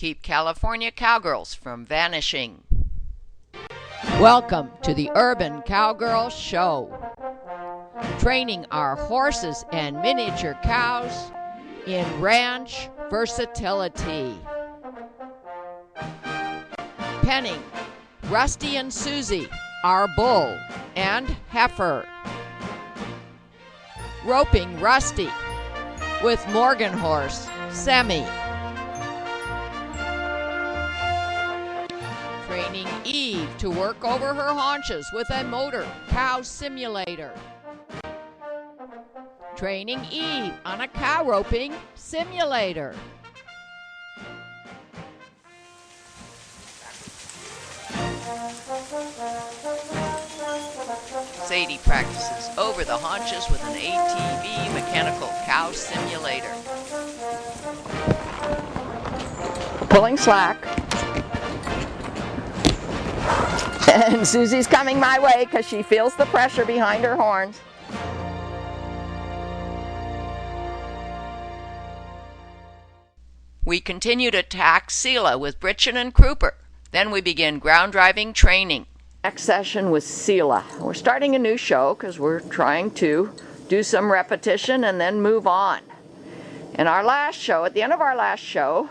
Keep California cowgirls from vanishing. Welcome to the Urban Cowgirl Show. Training our horses and miniature cows in ranch versatility. Penning Rusty and Susie, our bull and heifer. Roping Rusty with Morgan horse, Semi. Training Eve to work over her haunches with a motor cow simulator. Training Eve on a cow roping simulator. Sadie practices over the haunches with an ATV mechanical cow simulator. Pulling slack. And Susie's coming my way because she feels the pressure behind her horns. We continue to tack Seela with britchen and crouper. Then we begin ground driving training. Next session with Seela. We're starting a new show because we're trying to do some repetition and then move on. In our last show, at the end of our last show,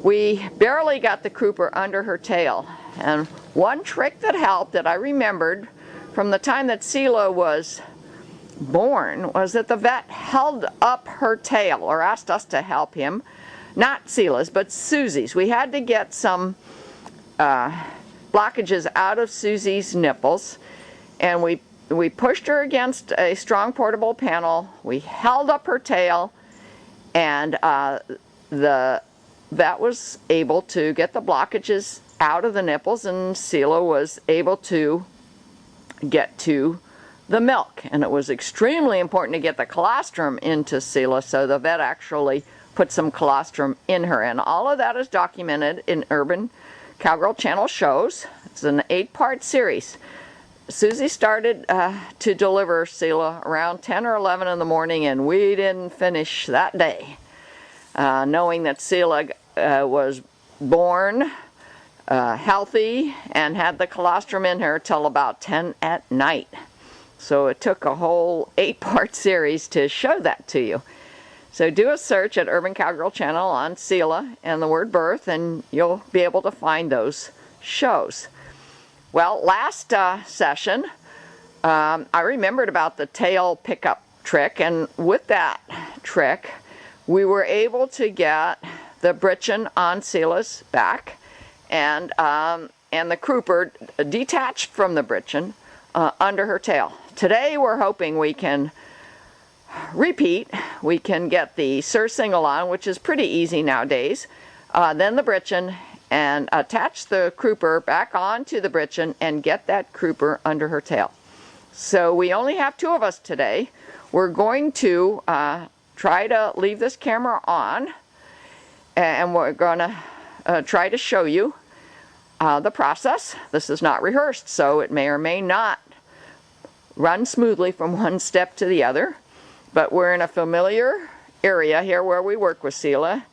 we barely got the crouper under her tail. And one trick that helped that I remembered from the time that Seela was born was that the vet held up her tail, or asked us to help him. Not Seela's, but Susie's. We had to get some blockages out of Susie's nipples, and we pushed her against a strong portable panel. We held up her tail, and the vet was able to get the blockages out of the nipples, and Seela was able to get to the milk. And it was extremely important to get the colostrum into Seela, so the vet actually put some colostrum in her. And all of that is documented in Urban Cowgirl Channel shows. It's an 8-part series. Susie started to deliver Seela around 10 or 11 in the morning, and we didn't finish that day, knowing that Seela was born healthy and had the colostrum in her till about 10 at night. So it took a whole 8-part series to show that to you. So do a search at Urban Cowgirl Channel on Seela and the word birth, and you'll be able to find those shows. Well, last session, I remembered about the tail pickup trick, and with that trick, we were able to get the britchen on Seela's back, and the crouper detached from the britchen under her tail. Today, we're hoping we can repeat. We can get the surcingle on, which is pretty easy nowadays, then the britchen, and attach the crouper back onto the britchen and get that crouper under her tail. So we only have 2 of us today. We're going to try to leave this camera on, and we're going to try to show you the process. This is not rehearsed, so it may or may not run smoothly from one step to the other. But we're in a familiar area here where we work with Seela,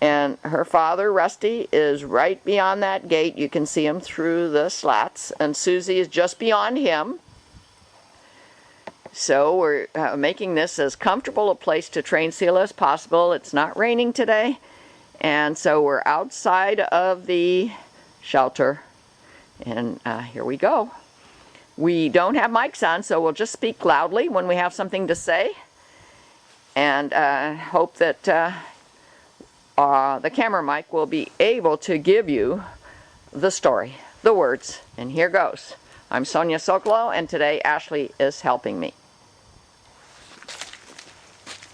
and her father, Rusty, is right beyond that gate. You can see him through the slats, and Susie is just beyond him. So we're making this as comfortable a place to train Seela as possible. It's not raining today, and so we're outside of the shelter, and here we go. We don't have mics on, so we'll just speak loudly when we have something to say, and hope that the camera mic will be able to give you the story, the words. And here goes. I'm Sonia Sokolow, and today Ashley is helping me.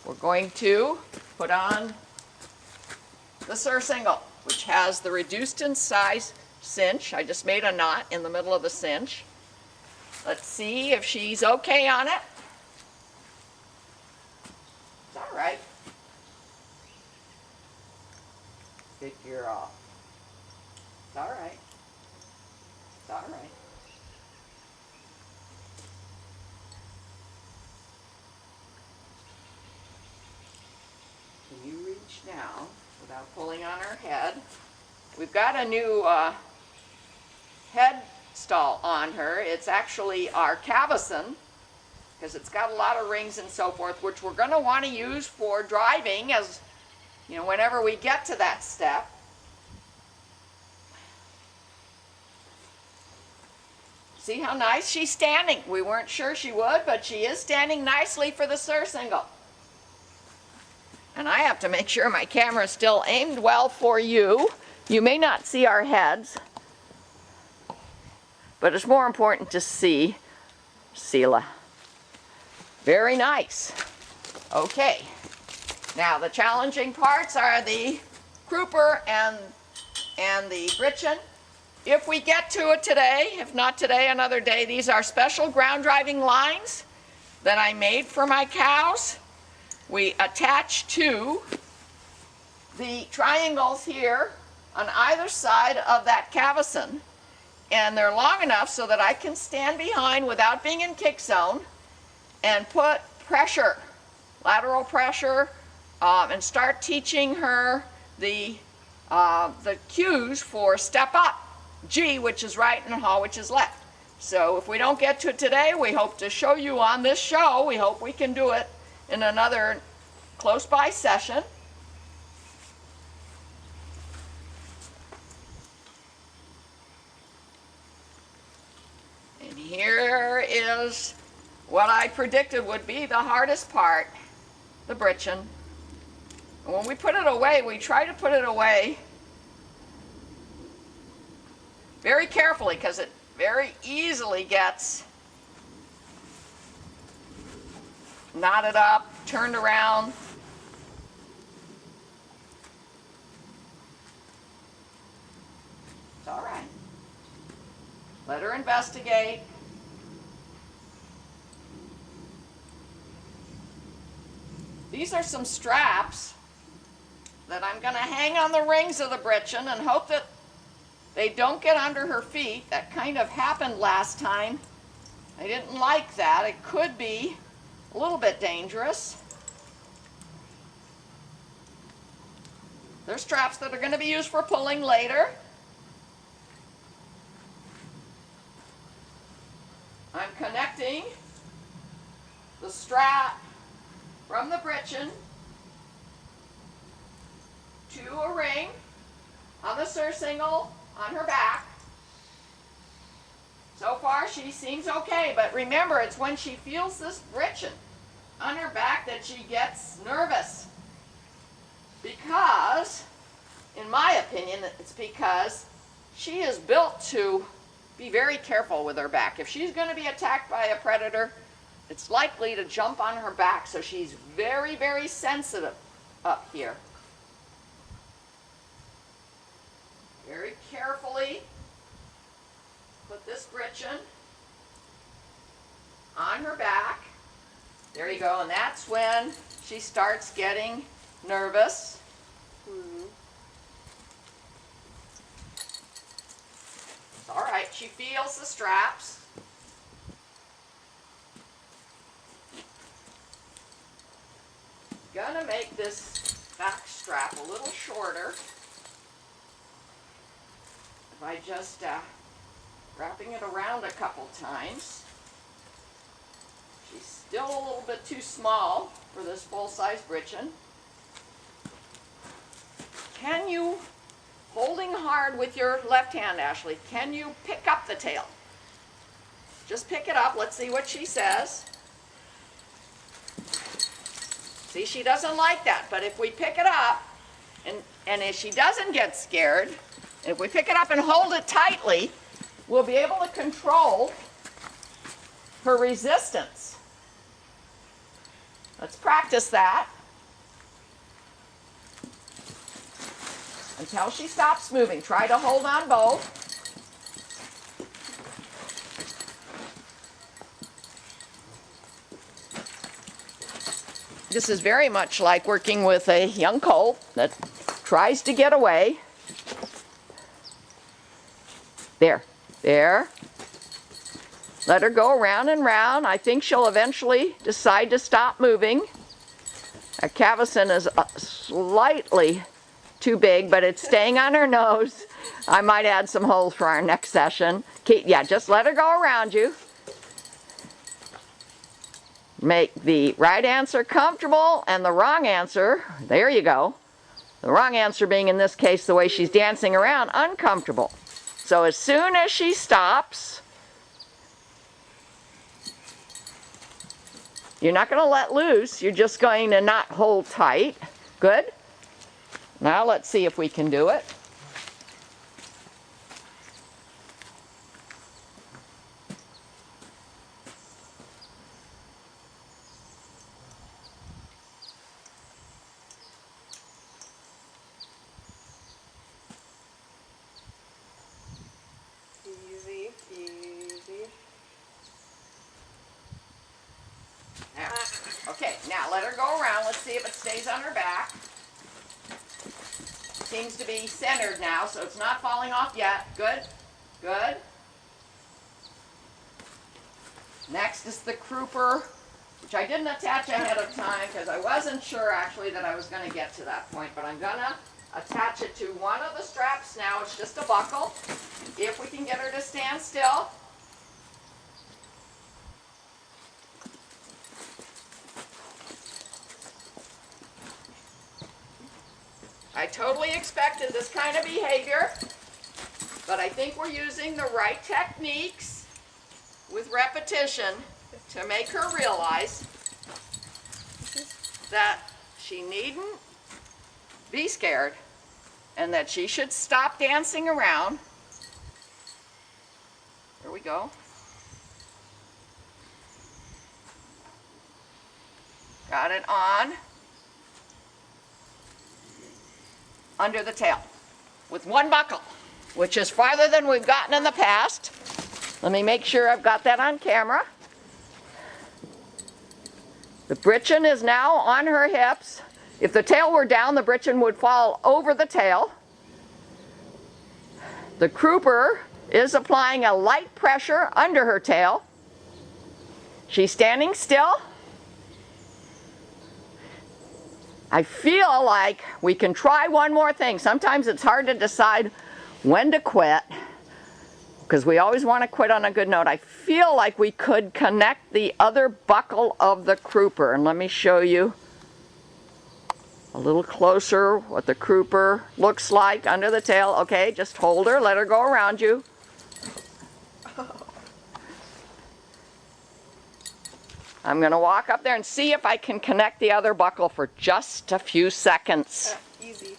We're going to put on the surcingle, which has the reduced in size cinch. I just made a knot in the middle of the cinch. Let's see if she's okay on it. It's all right. Good girl. It's all right. It's all right. Can you reach now without Now pulling on her head. We've got a new head stall on her. It's actually our cavesson, because it's got a lot of rings and so forth, which we're going to want to use for driving, as you know, whenever we get to that step. See how nice she's standing. We weren't sure she would, but she is standing nicely for the surcingle. And I have to make sure my camera is still aimed well for you. You may not see our heads, but it's more important to see Seela. Very nice. Okay. Now the challenging parts are the crouper and the britchen. If we get to it today, if not today, another day, these are special ground driving lines that I made for my cows. We attach to the triangles here on either side of that cavesson, and they're long enough so that I can stand behind without being in kick zone and put pressure, lateral pressure, and start teaching her the cues for step up, G, which is right, and haw, which is left. So if we don't get to it today, we hope to show you on this show. We hope we can do it in another close by session. And here is what I predicted would be the hardest part, the britchen. And when we put it away, we try to put it away very carefully, because it very easily gets knotted up, turned around. It's all right. Let her investigate. These are some straps that I'm going to hang on the rings of the britchen and hope that they don't get under her feet. That kind of happened last time. I didn't like that. It could be a little bit dangerous. There's straps that are going to be used for pulling later. I'm connecting the strap from the britchen to a ring on the surcingle on her back. So far she seems okay, but remember, it's when she feels this britchen on her back that she gets nervous. Because, in my opinion, it's because she is built to be very careful with her back. If she's going to be attacked by a predator, it's likely to jump on her back, so she's very, very sensitive up here. Very carefully put this britchen on her back. There you go, and that's when she starts getting nervous. It's all right, she feels the straps. Gonna make this back strap a little shorter by just wrapping it around a couple times. She's still a little bit too small for this full-size britchen. Can you, holding hard with your left hand, Ashley, can you pick up the tail? Just pick it up. Let's see what she says. See, she doesn't like that, but if we pick it up, and if she doesn't get scared, if we pick it up and hold it tightly, we'll be able to control her resistance. Let's practice that until she stops moving. Try to hold on both. This is very much like working with a young colt that tries to get away. There, there. Let her go round and round. I think she'll eventually decide to stop moving. Our cavesson is slightly too big, but it's staying on her nose. I might add some holes for our next session. Yeah, just let her go around you. Make the right answer comfortable and the wrong answer, there you go. The wrong answer being, in this case, the way she's dancing around, uncomfortable. So as soon as she stops, you're not going to let loose. You're just going to not hold tight. Good. Now let's see if we can do it. Easy, easy. Now, okay, now let her go around. Let's see if it stays on her back. Seems to be centered now, so it's not falling off yet. Good, good. Next is the crooper, which I didn't attach ahead of time because I wasn't sure actually that I was going to get to that point, but I'm going to attach it to one of the straps now. It's just a buckle. If we can get her to stand still. I totally expected this kind of behavior, but I think we're using the right techniques with repetition to make her realize that she needn't be scared and that she should stop dancing around. There we go. Got it on. Under the tail with one buckle, which is farther than we've gotten in the past. Let me make sure I've got that on camera. The britchen is now on her hips. If the tail were down, the britchen would fall over the tail. The crooper is applying a light pressure under her tail. She's standing still. I feel like we can try one more thing. Sometimes it's hard to decide when to quit because we always want to quit on a good note. I feel like we could connect the other buckle of the crooper. And let me show you a little closer what the crooper looks like under the tail. Okay, just hold her, let her go around you. I'm going to walk up there and see if I can connect the other buckle for just a few seconds. Easy.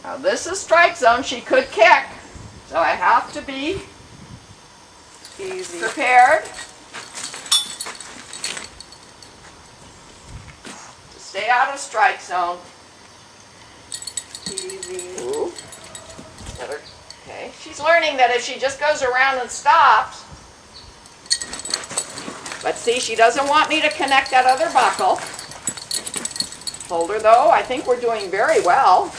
Now this is strike zone. She could kick, so I have to be Easy. prepared to stay out of strike zone. Easy. Ooh. Let her. Okay. She's learning that if she just goes around and stops. But see, she doesn't want me to connect that other buckle. Hold her though. I think we're doing very well.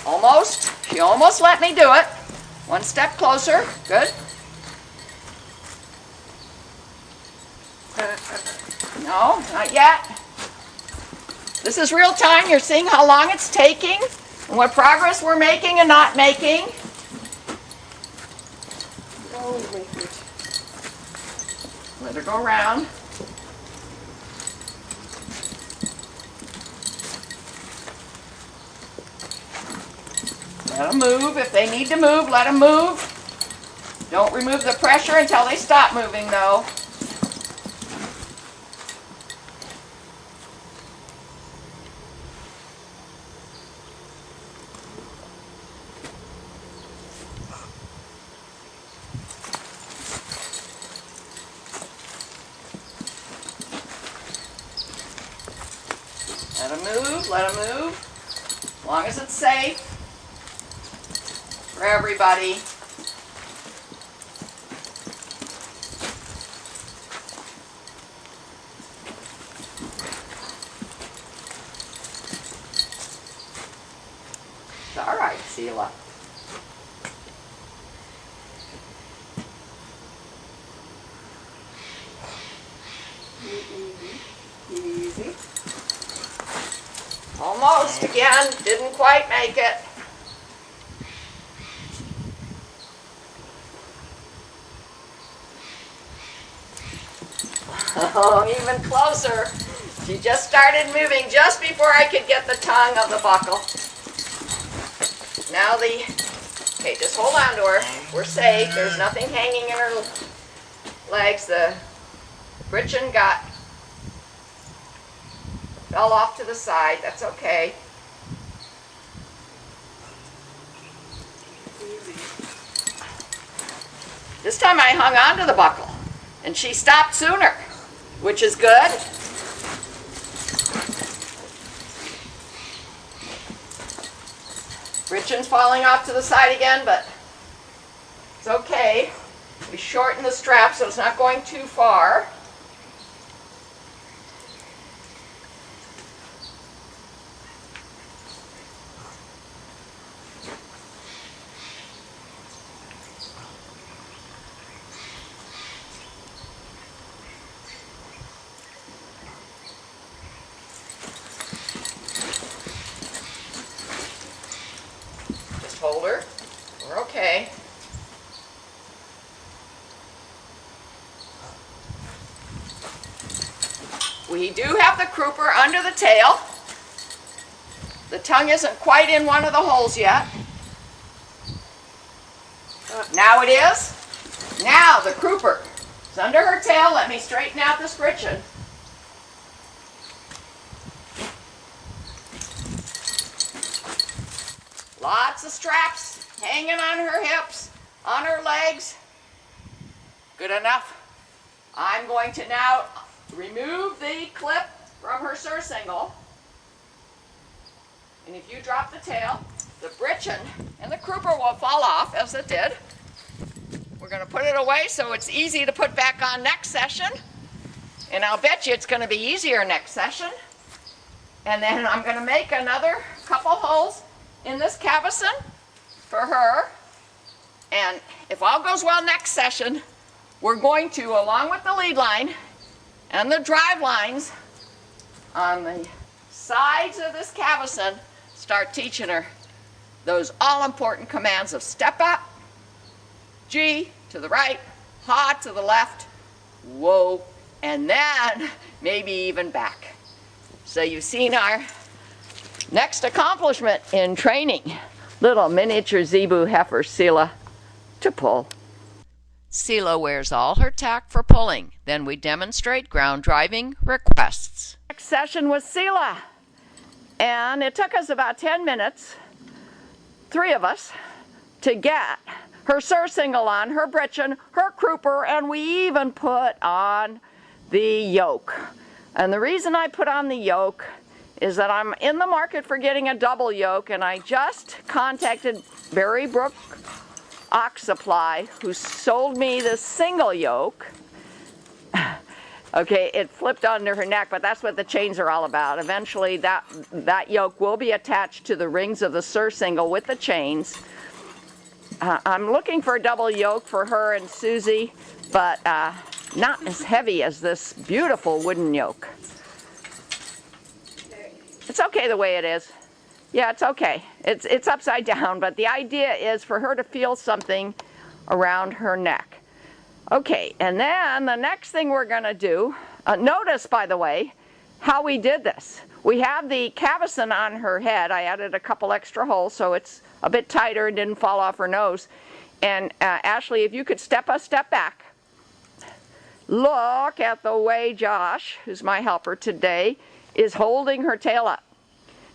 Almost. She almost let me do it. One step closer. Good. No, not yet. This is real time. You're seeing how long it's taking and what progress we're making and not making. Oh, my feet. Let her go around. Let them move. If they need to move, let them move. Don't remove the pressure until they stop moving, though. Let them move, let them move. As long as it's safe for everybody. Seela. Easy. Almost again, didn't quite make it. Oh, even closer. She just started moving just before I could get the tongue of the buckle. Now okay, just hold on to her. We're safe. There's nothing hanging in her legs. The britchen fell off to the side. That's okay. Easy. This time I hung on to the buckle, and she stopped sooner, which is good. Britchen's falling off to the side again, but it's okay. We shorten the strap so it's not going too far. Hold her. We're okay. We do have the crooper under the tail. The tongue isn't quite in one of the holes yet. Now it is. Now the crooper is under her tail. Let me straighten out this britchen. Lots of straps hanging on her hips, on her legs. Good enough. I'm going to now remove the clip from her surcingle. And if you drop the tail, the britchen and the crooper will fall off, as it did. We're going to put it away so it's easy to put back on next session. And I'll bet you it's going to be easier next session. And then I'm going to make another couple holes in this cavesson for her, and if all goes well next session, we're going to, along with the lead line and the drive lines on the sides of this cavesson, start teaching her those all-important commands of step up, G to the right, ha to the left, whoa, and then maybe even back. So you've seen our next accomplishment in training, little miniature zebu heifer Seela to pull. Seela wears all her tack for pulling. Then we demonstrate ground driving requests. Next session was Seela, and it took us about 10 minutes, 3 of us, to get her surcingle on, her britchen, her crooper, and we even put on the yoke. And the reason I put on the yoke is that I'm in the market for getting a double yoke, and I just contacted Barry Brook Ox Supply, who sold me this single yoke. Okay, it flipped under her neck, but that's what the chains are all about. Eventually that yoke will be attached to the rings of the surcingle with the chains. I'm looking for a double yoke for her and Susie, but not as heavy as this beautiful wooden yoke. It's okay the way it is. Yeah, it's okay. It's upside down, but the idea is for her to feel something around her neck. Okay, and then the next thing we're going to do, notice, by the way, how we did this. We have the cavesson on her head. I added a couple extra holes so it's a bit tighter and didn't fall off her nose. And Ashley, if you could step a step back. Look at the way Josh, who's my helper today, is holding her tail up.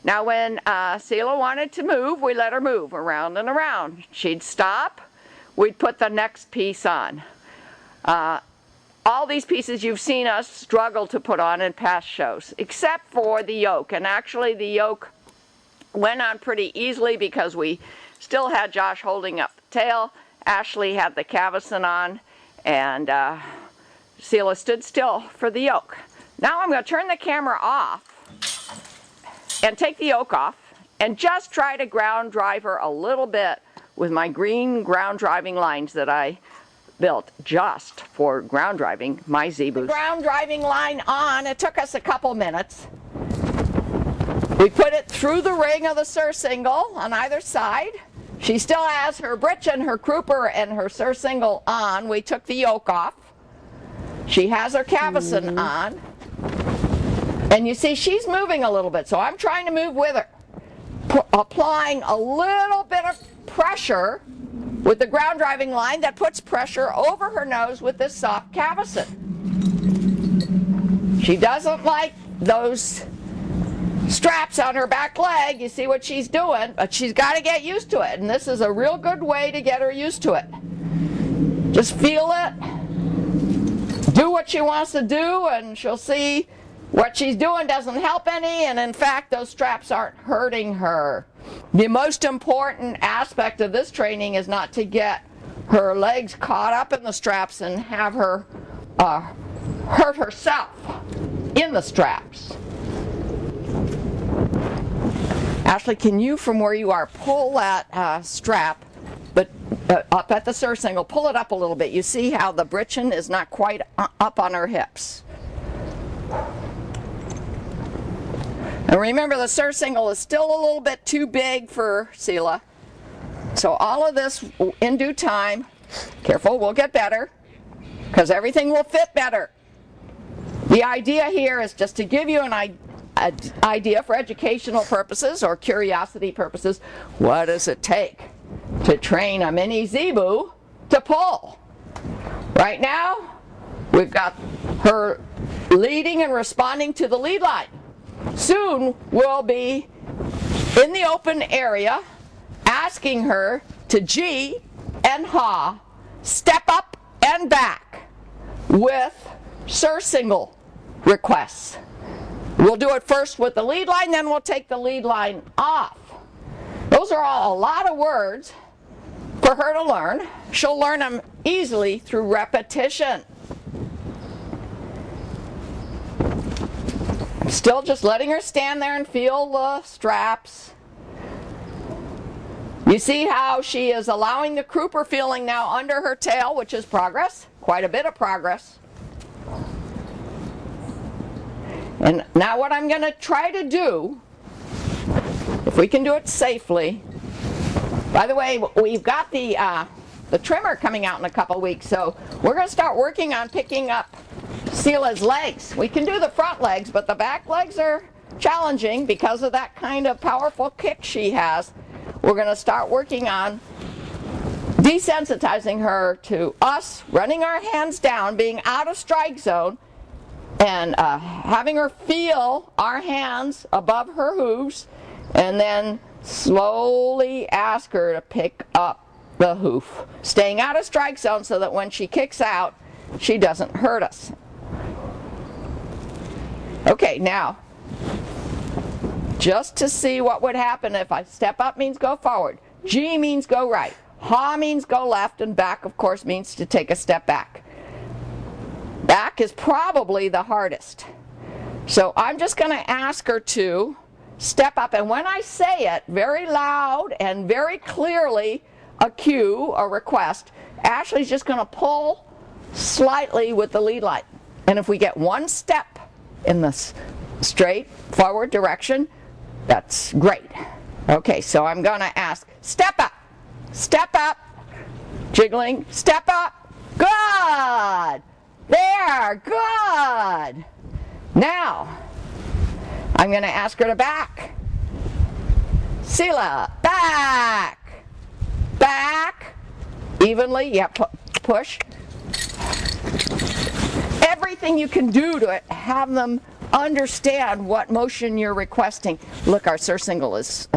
Now when Seela wanted to move, we let her move around and around. She'd stop, we'd put the next piece on. All these pieces you've seen us struggle to put on in past shows, except for the yoke. And actually the yoke went on pretty easily because we still had Josh holding up the tail. Ashley had the cavesson on, and Seela stood still for the yoke. Now I'm going to turn the camera off and take the yoke off and just try to ground drive her a little bit with my green ground driving lines that I built just for ground driving my zebus. Ground driving line on, it took us a couple minutes. We put it through the ring of the surcingle on either side. She still has her britchen, her crooper, and her surcingle on. We took the yoke off. She has her cavesson on. And you see she's moving a little bit, so I'm trying to move with her. Applying a little bit of pressure with the ground driving line that puts pressure over her nose with this soft cavesson. She doesn't like those straps on her back leg. You see what she's doing, but she's got to get used to it, and this is a real good way to get her used to it. Just feel it, do what she wants to do, and she'll see what she's doing doesn't help any, and in fact those straps aren't hurting her. The most important aspect of this training is not to get her legs caught up in the straps and have her hurt herself in the straps. Ashley, can you, from where you are, pull that strap, but up at the surcingle, pull it up a little bit. You see how the britchen is not quite up on her hips. And remember, the surcingle is still a little bit too big for Seela. So all of this, in due time, careful, we'll get better, because everything will fit better. The idea here is just to give you an idea for educational purposes or curiosity purposes. What does it take to train a mini zebu to pull? Right now, we've got her leading and responding to the lead line. Soon we'll be in the open area asking her to G and ha, step up and back with surcingle requests. We'll do it first with the lead line, then we'll take the lead line off. Those are all a lot of words for her to learn. She'll learn them easily through repetition. I'm still just letting her stand there and feel the straps. You see how she is allowing the crooper feeling now under her tail, which is progress, quite a bit of progress. And now what I'm going to try to do, if we can do it safely, by the way, we've got the trimmer coming out in a couple weeks, so we're going to start working on picking up Seela's legs. We can do the front legs, but the back legs are challenging because of that kind of powerful kick she has. We're going to start working on desensitizing her to us running our hands down, being out of strike zone, and having her feel our hands above her hooves, and then slowly ask her to pick up the hoof, staying out of strike zone so that when she kicks out, she doesn't hurt us. Okay, now, just to see what would happen if I step up means go forward, G means go right, ha means go left, and back, of course, means to take a step back. Back is probably the hardest. So I'm just going to ask her to step up, and when I say it very loud and very clearly, a cue, a request, Ashley's just going to pull slightly with the lead line. And if we get one step in the straight forward direction, that's great. Okay, so I'm going to ask, step up, jiggling, step up, good, there, good. Now, I'm going to ask her to back. Seela, back, back, evenly, yeah, push. Everything you can do to have them understand what motion you're requesting. Look, our surcingle is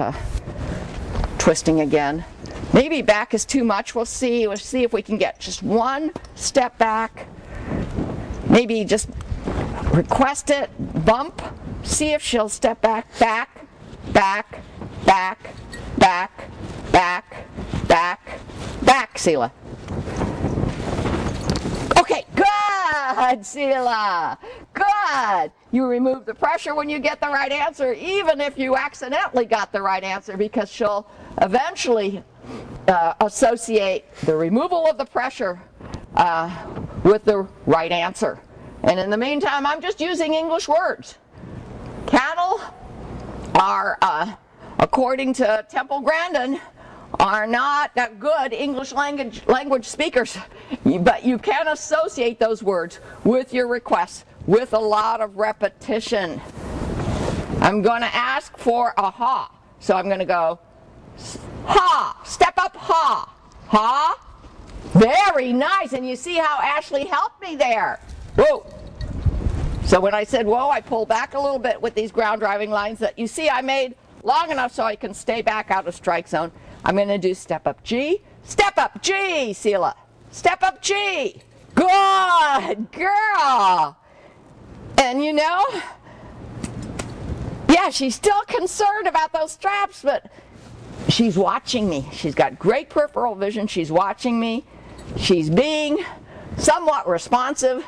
twisting again. Maybe back is too much. We'll see. We'll see if we can get just one step back. Maybe just request it, bump. See if she'll step back, back, back, back, back, back, back, back, Seela. Okay, good, Seela. Good. You remove the pressure when you get the right answer, even if you accidentally got the right answer, because she'll eventually associate the removal of the pressure with the right answer. And in the meantime, I'm just using English words. Cattle are, according to Temple Grandin, are not that good English language speakers, but you can associate those words with your requests with a lot of repetition. I'm going to ask for a ha, so I'm going to go ha, step up ha, ha. Very nice, and you see how Ashley helped me there. Whoa. So when I said whoa, I pulled back a little bit with these ground driving lines that you see I made long enough so I can stay back out of strike zone. I'm going to do step up G, Seela. Step up G. Good girl. And you know, yeah, she's still concerned about those straps, but she's watching me. She's got great peripheral vision. She's watching me. She's being somewhat responsive,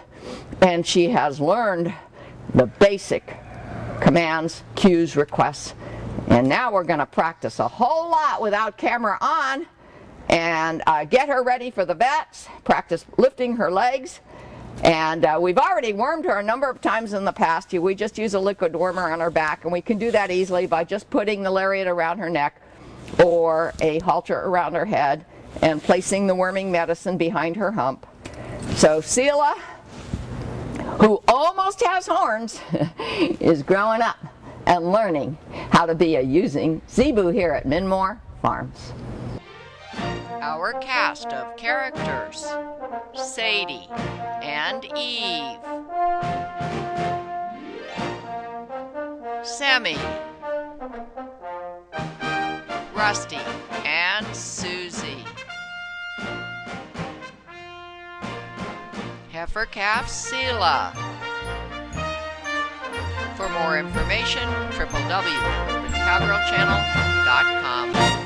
and she has learned the basic commands, cues, requests. And now we're going to practice a whole lot without camera on and get her ready for the vets, practice lifting her legs. And we've already wormed her a number of times in the past. We just use a liquid wormer on her back, and we can do that easily by just putting the lariat around her neck or a halter around her head and placing the worming medicine behind her hump. So Seela, who almost has horns, is growing up and learning how to be a using zebu here at Minmore Farms. Our cast of characters: Sadie and Eve, Sammy, Rusty and Susie, heifer calf Seela. For more information, www.cowgirlchannel.com.